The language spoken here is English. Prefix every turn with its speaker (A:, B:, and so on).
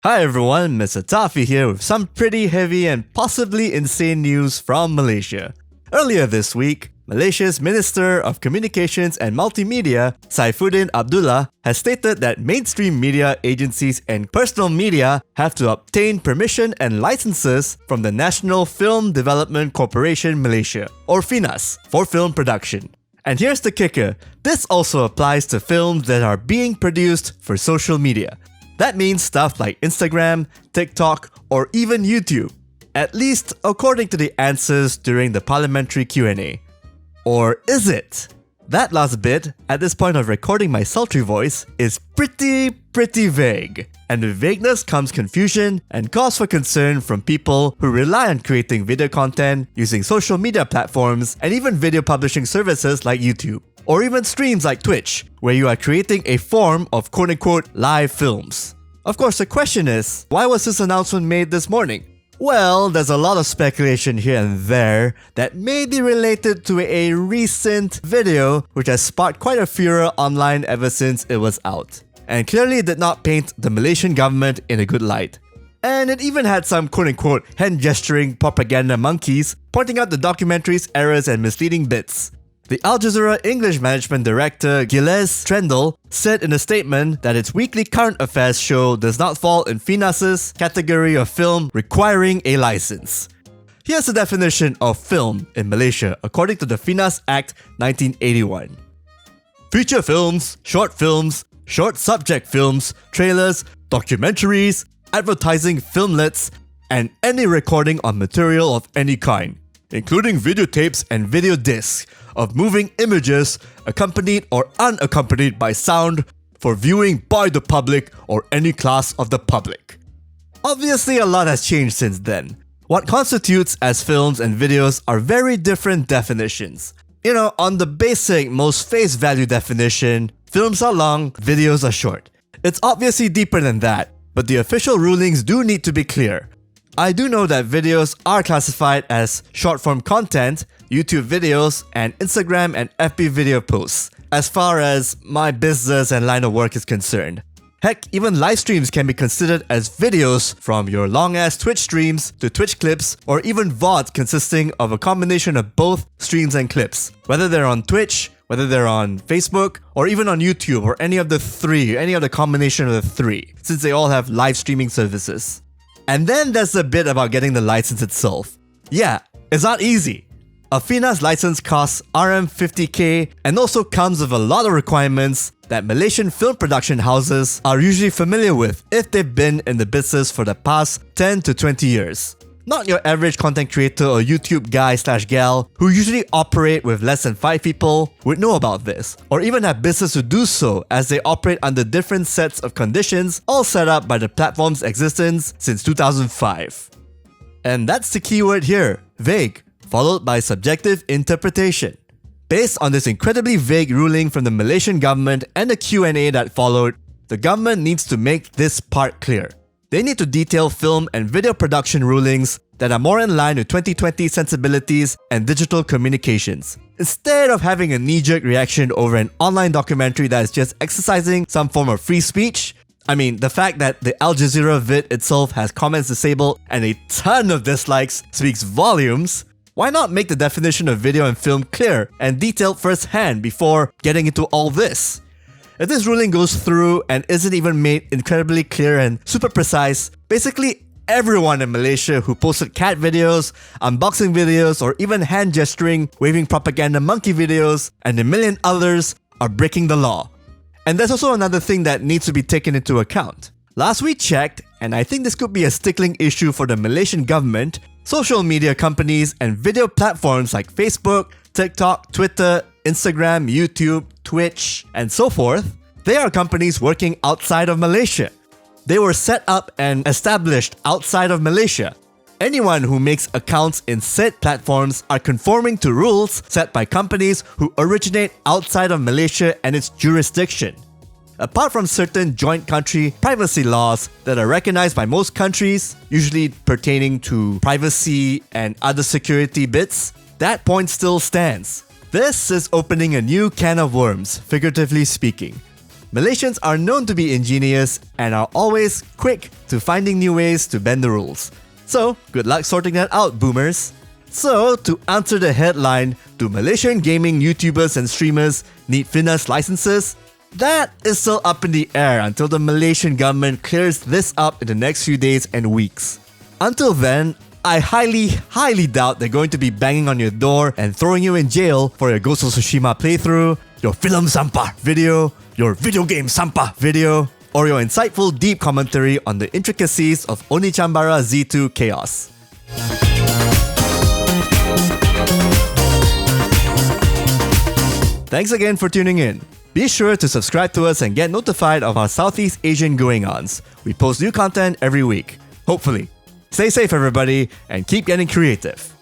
A: Hi everyone, Mr. Taffy here with some pretty heavy and possibly insane news from Malaysia. Earlier this week, Malaysia's Minister of Communications and Multimedia, Saifuddin Abdullah, has stated that mainstream media agencies and personal media have to obtain permission and licenses from the National Film Development Corporation Malaysia, or FINAS, for film production. And here's the kicker, this also applies to films that are being produced for social media. That means stuff like Instagram, TikTok, or even YouTube. At least according to the answers during the parliamentary Q&A. Or is it? That last bit, at this point of recording my sultry voice, is pretty vague. And with vagueness comes confusion and cause for concern from people who rely on creating video content using social media platforms and even video publishing services like YouTube. Or even streams like Twitch, where you are creating a form of quote-unquote live films. Of course, the question is, why was this announcement made this morning? Well, there's a lot of speculation here and there that may be related to a recent video which has sparked quite a furor online ever since it was out, and clearly did not paint the Malaysian government in a good light. And it even had some quote-unquote hand-gesturing propaganda monkeys pointing out the documentary's errors and misleading bits. The Al Jazeera English Management Director Gilles Trendle said in a statement that its weekly current affairs show does not fall in FINAS's category of film requiring a license. Here's the definition of film in Malaysia according to the FINAS Act 1981. Feature films, short subject films, trailers, documentaries, advertising filmlets, and any recording on material of any kind, including videotapes and video discs of moving images accompanied or unaccompanied by sound for viewing by the public or any class of the public. Obviously, a lot has changed since then. What constitutes as films and videos are very different definitions. On the basic, most face value definition, films are long, videos are short. It's obviously deeper than that, but the official rulings do need to be clear. I do know that videos are classified as short-form content, YouTube videos, and Instagram and FB video posts, as far as my business and line of work is concerned. Heck, even live streams can be considered as videos, from your long-ass Twitch streams to Twitch clips, or even VODs consisting of a combination of both streams and clips, whether they're on Twitch, whether they're on Facebook, or even on YouTube, or any of the combination of the three, since they all have live streaming services. And then there's the bit about getting the license itself. Yeah, it's not easy. A FINAS license costs RM50k and also comes with a lot of requirements that Malaysian film production houses are usually familiar with if they've been in the business for the past 10 to 20 years. Not your average content creator or YouTube guy/gal who usually operate with less than 5 people would know about this, or even have business to do so as they operate under different sets of conditions all set up by the platform's existence since 2005. And that's the keyword here, vague, followed by subjective interpretation. Based on this incredibly vague ruling from the Malaysian government and the Q&A that followed, the government needs to make this part clear. They need to detail film and video production rulings that are more in line with 2020 sensibilities and digital communications, instead of having a knee-jerk reaction over an online documentary that is just exercising some form of free speech. I mean, the fact that the Al Jazeera vid itself has comments disabled and a ton of dislikes speaks volumes. Why not make the definition of video and film clear and detailed firsthand before getting into all this? If this ruling goes through and isn't even made incredibly clear and super precise, basically everyone in Malaysia who posted cat videos, unboxing videos, or even hand gesturing, waving propaganda monkey videos, and a million others are breaking the law. And there's also another thing that needs to be taken into account. Last we checked, and I think this could be a stickling issue for the Malaysian government, social media companies and video platforms like Facebook, TikTok, Twitter, Instagram, YouTube, Twitch, and so forth, they are companies working outside of Malaysia. They were set up and established outside of Malaysia. Anyone who makes accounts in said platforms are conforming to rules set by companies who originate outside of Malaysia and its jurisdiction. Apart from certain joint country privacy laws that are recognized by most countries, usually pertaining to privacy and other security bits, that point still stands. This is opening a new can of worms, figuratively speaking. Malaysians are known to be ingenious and are always quick to finding new ways to bend the rules. So, good luck sorting that out, boomers. So, to answer the headline, do Malaysian gaming YouTubers and streamers need FINAS licenses? That is still up in the air until the Malaysian government clears this up in the next few days and weeks. Until then, I highly doubt they're going to be banging on your door and throwing you in jail for your Ghost of Tsushima playthrough, your film sampah video, your video game sampah video, or your insightful deep commentary on the intricacies of Onichambara Z2 Chaos. Thanks again for tuning in. Be sure to subscribe to us and get notified of our Southeast Asian going-ons. We post new content every week. Hopefully. Stay safe, everybody, and keep getting creative.